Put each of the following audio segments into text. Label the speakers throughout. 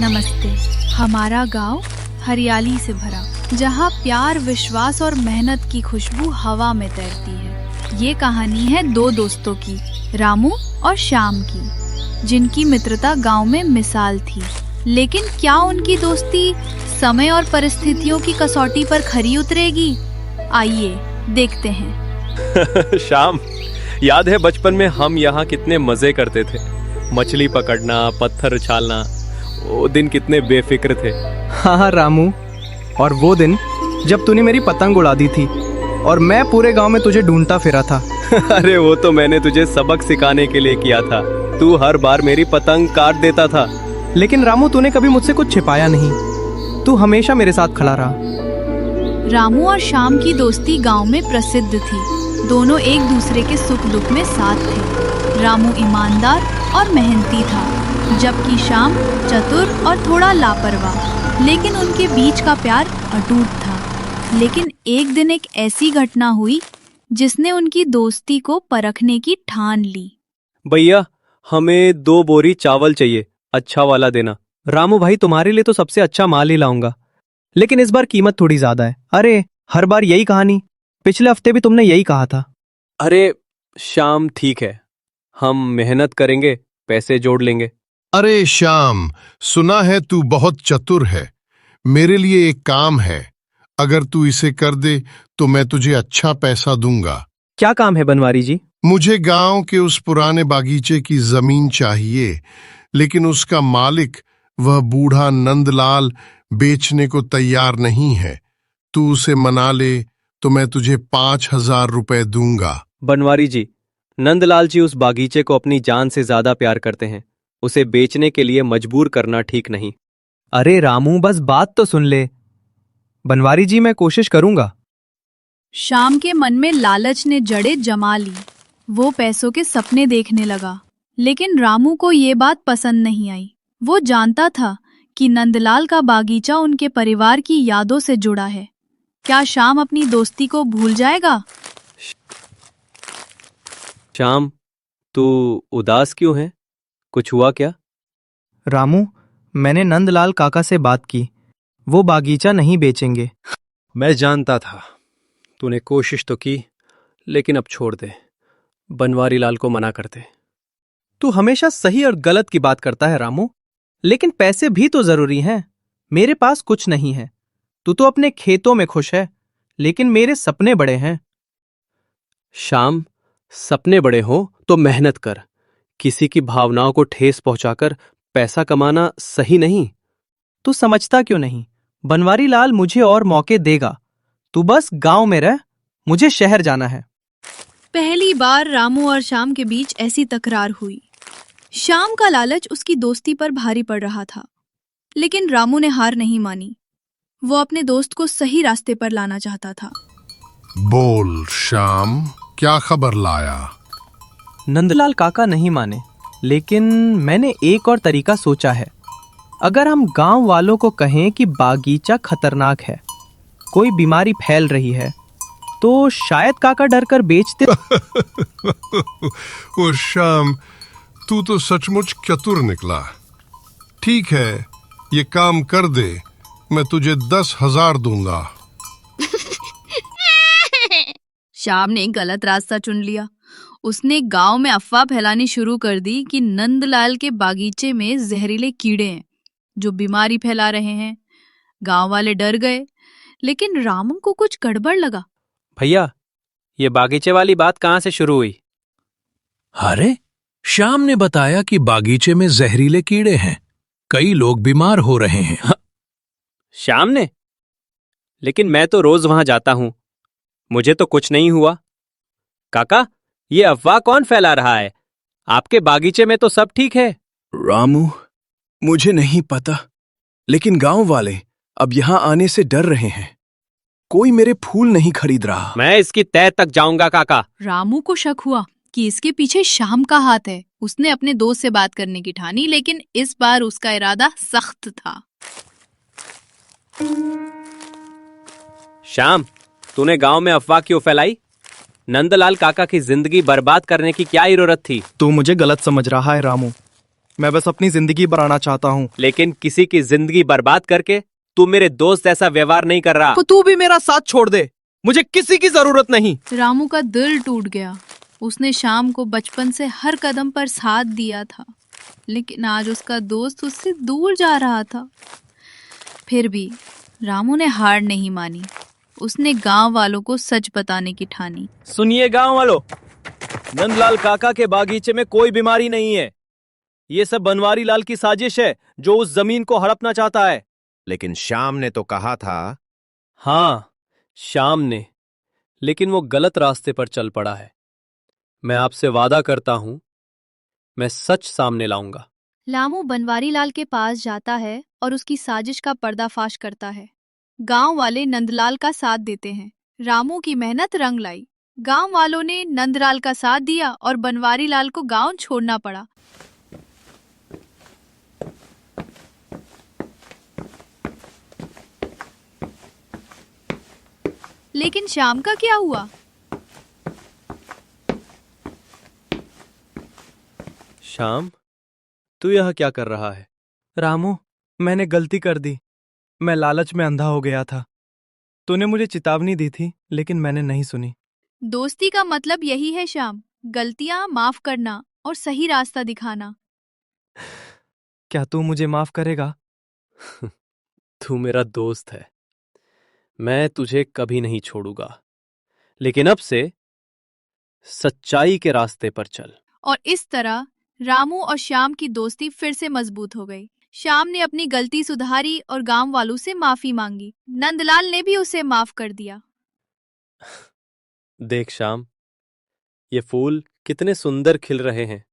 Speaker 1: नमस्ते। हमारा गांव हरियाली से भरा, जहां प्यार, विश्वास और मेहनत की खुशबू हवा में तैरती है। ये कहानी है दो दोस्तों की, रामू और श्याम की, जिनकी मित्रता गांव में मिसाल थी। लेकिन क्या उनकी दोस्ती समय और परिस्थितियों की कसौटी पर खरी उतरेगी? आइए देखते हैं।
Speaker 2: श्याम, याद है बचपन में हम यहाँ कितने मजे करते थे। मछली पकड़ना, पत्थर उछालना, वो दिन कितने बेफिक्र थे।
Speaker 3: हाँ रामू, और वो दिन जब तूने मेरी पतंग उड़ा दी थी और मैं पूरे गांव में तुझे ढूंढता फिरा था।
Speaker 2: अरे वो तो मैंने तुझे सबक सिखाने के लिए किया था। तू हर बार मेरी पतंग काट देता था।
Speaker 3: लेकिन रामू, तूने कभी मुझसे कुछ छिपाया नहीं। तू हमेशा मेरे साथ खड़ा रहा।
Speaker 1: रामू और श्याम की दोस्ती गांव में प्रसिद्ध थी। दोनों एक दूसरे के सुख दुख में साथ थे। रामू ईमानदार और मेहनती था, जबकि श्याम चतुर और थोड़ा लापरवाह। लेकिन उनके बीच का प्यार अटूट था। लेकिन एक दिन एक ऐसी घटना हुई जिसने उनकी दोस्ती को परखने की ठान ली।
Speaker 2: भैया, हमें 2 बोरी चावल चाहिए, अच्छा वाला देना।
Speaker 3: रामू भाई, तुम्हारे लिए तो सबसे अच्छा माल ही लाऊंगा, लेकिन इस बार कीमत थोड़ी ज्यादा है। अरे हर बार यही कहानी, पिछले हफ्ते भी तुमने यही कहा था।
Speaker 2: अरे श्याम, ठीक है, हम मेहनत करेंगे, पैसे जोड़ लेंगे।
Speaker 4: अरे श्याम, सुना है तू बहुत चतुर है। मेरे लिए एक काम है, अगर तू इसे कर दे तो मैं तुझे अच्छा पैसा दूंगा।
Speaker 3: क्या काम है बनवारी जी?
Speaker 4: मुझे गांव के उस पुराने बागीचे की जमीन चाहिए, लेकिन उसका मालिक, वह बूढ़ा नंदलाल, बेचने को तैयार नहीं है। तू उसे मना ले तो मैं तुझे 5,000 रुपए दूंगा।
Speaker 2: बनवारी जी, नंदलाल जी उस बागीचे को अपनी जान से ज्यादा प्यार करते हैं। उसे बेचने के लिए मजबूर करना ठीक नहीं।
Speaker 3: अरे रामू, बस बात तो सुन ले। बनवारी जी, मैं कोशिश करूंगा।
Speaker 1: श्याम के मन में लालच ने जड़ें जमा ली। वो पैसों के सपने देखने लगा। लेकिन रामू को ये बात पसंद नहीं आई। वो जानता था कि नंदलाल का बागीचा उनके परिवार की यादों से जुड़ा है। क्या श्याम अपनी दोस्ती को भूल जाएगा?
Speaker 2: श्याम, तू उदास क्यों है? कुछ हुआ क्या?
Speaker 3: रामू, मैंने नंदलाल काका से बात की। वो बागीचा नहीं बेचेंगे।
Speaker 2: मैं जानता था। तूने कोशिश तो की, लेकिन अब छोड़ दे। बनवारी लाल को मना कर दे।
Speaker 3: तू हमेशा सही और गलत की बात करता है रामू, लेकिन पैसे भी तो जरूरी हैं। मेरे पास कुछ नहीं है। तू तो अपने खेतों में खुश है, लेकिन मेरे सपने बड़े हैं।
Speaker 2: श्याम, सपने बड़े हो तो मेहनत कर। किसी की भावनाओं को ठेस पहुंचाकर पैसा कमाना सही नहीं।
Speaker 3: तू समझता क्यों नहीं? बनवारी लाल मुझे और मौके देगा। तू बस गांव में रह, मुझे शहर जाना है।
Speaker 1: पहली बार रामू और श्याम के बीच ऐसी तकरार हुई। श्याम का लालच उसकी दोस्ती पर भारी पड़ रहा था, लेकिन रामू ने हार नहीं मानी। वो अपने दोस्त को सही रास्ते पर लाना चाहता था।
Speaker 4: बोल श्याम, क्या खबर लाया?
Speaker 3: नंदलाल काका नहीं माने, लेकिन मैंने एक और तरीका सोचा है। अगर हम गांव वालों को कहें कि बागीचा खतरनाक है, कोई बीमारी फैल रही है, तो शायद काका डर कर बेचते।
Speaker 4: ओ श्याम, तू तो सचमुच चतुर निकला। ठीक है, ये काम कर दे, मैं तुझे 10,000 दूंगा।
Speaker 1: श्याम ने गलत रास्ता चुन लिया। उसने गांव में अफवाह फैलानी शुरू कर दी कि नंदलाल के बागीचे में जहरीले कीड़े हैं जो बीमारी फैला रहे हैं। गांव वाले डर गए, लेकिन रामू को कुछ गड़बड़ लगा।
Speaker 2: भैया, ये बागीचे वाली बात कहाँ से शुरू हुई?
Speaker 5: अरे, श्याम ने बताया कि बागीचे में जहरीले कीड़े हैं, कई लोग बीमार हो रहे हैं।
Speaker 2: श्याम ने? लेकिन मैं तो रोज वहां जाता हूं, मुझे तो कुछ नहीं हुआ। काका, ये अफवाह कौन फैला रहा है? आपके बागीचे में तो सब ठीक है।
Speaker 5: रामू, मुझे नहीं पता, लेकिन गांव वाले अब यहां आने से डर रहे हैं। कोई मेरे फूल नहीं खरीद रहा।
Speaker 2: मैं इसकी तह तक जाऊंगा काका।
Speaker 1: रामू को शक हुआ कि इसके पीछे श्याम का हाथ है। उसने अपने दोस्त से बात करने की ठानी, लेकिन इस बार उसका इरादा सख्त था।
Speaker 2: श्याम, तूने गांव में अफवाह क्यों फैलाई? नंदलाल काका की जिंदगी बर्बाद करने की क्या जरूरत थी?
Speaker 3: तू मुझे गलत समझ रहा है रामू।
Speaker 6: मैं बस अपनी जिंदगी बनाना चाहता हूँ।
Speaker 2: लेकिन किसी की जिंदगी बर्बाद करके तू मेरे दोस्त जैसा व्यवहार नहीं कर रहा।
Speaker 6: तो तू भी मेरा साथ छोड़ दे, मुझे किसी की जरूरत नहीं।
Speaker 1: रामू का दिल टूट गया। उसने श्याम को बचपन से हर कदम पर साथ दिया था, लेकिन आज उसका दोस्त उससे दूर जा रहा था। फिर भी रामू ने हार नहीं मानी। उसने गांव वालों को सच बताने की ठानी।
Speaker 2: सुनिए गांव वालों, नंदलाल काका के बागीचे में कोई बीमारी नहीं है। ये सब बनवारी लाल की साजिश है जो उस जमीन को हड़पना चाहता है।
Speaker 7: लेकिन श्याम ने तो कहा था।
Speaker 2: हाँ, श्याम ने, लेकिन वो गलत रास्ते पर चल पड़ा है। मैं आपसे वादा करता हूं, मैं सच सामने लाऊंगा।
Speaker 1: रामू बनवारी लाल के पास जाता है और उसकी साजिश का पर्दाफाश करता है। गांव वाले नंदलाल का साथ देते हैं। रामू की मेहनत रंग लाई। गांव वालों ने नंदलाल का साथ दिया और बनवारी लाल को गांव छोड़ना पड़ा। लेकिन श्याम का क्या हुआ?
Speaker 2: श्याम, तू यह क्या कर रहा है?
Speaker 6: रामू, मैंने गलती कर दी। मैं लालच में अंधा हो गया था। तूने मुझे चेतावनी दी थी, लेकिन मैंने नहीं सुनी।
Speaker 1: दोस्ती का मतलब यही है श्याम, गलतियां माफ करना और सही रास्ता दिखाना।
Speaker 6: क्या तू मुझे माफ करेगा?
Speaker 2: तू मेरा दोस्त है, मैं तुझे कभी नहीं छोड़ूंगा। लेकिन अब से सच्चाई के रास्ते पर चल।
Speaker 1: और इस तरह रामू और श्याम की दोस्ती फिर से मजबूत हो गई। श्याम ने अपनी गलती सुधारी और गांव वालों से माफी मांगी। नंदलाल ने भी उसे माफ कर दिया।
Speaker 2: देख श्याम, ये फूल कितने सुंदर खिल रहे हैं।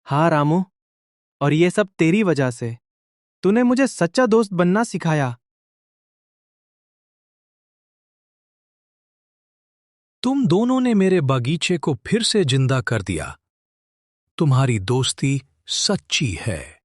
Speaker 6: हाँ रामू, और ये सब तेरी वजह से। तूने मुझे सच्चा दोस्त बनना सिखाया।
Speaker 8: तुम दोनों ने मेरे बगीचे को फिर से जिंदा कर दिया। तुम्हारी दोस्ती सच्ची है।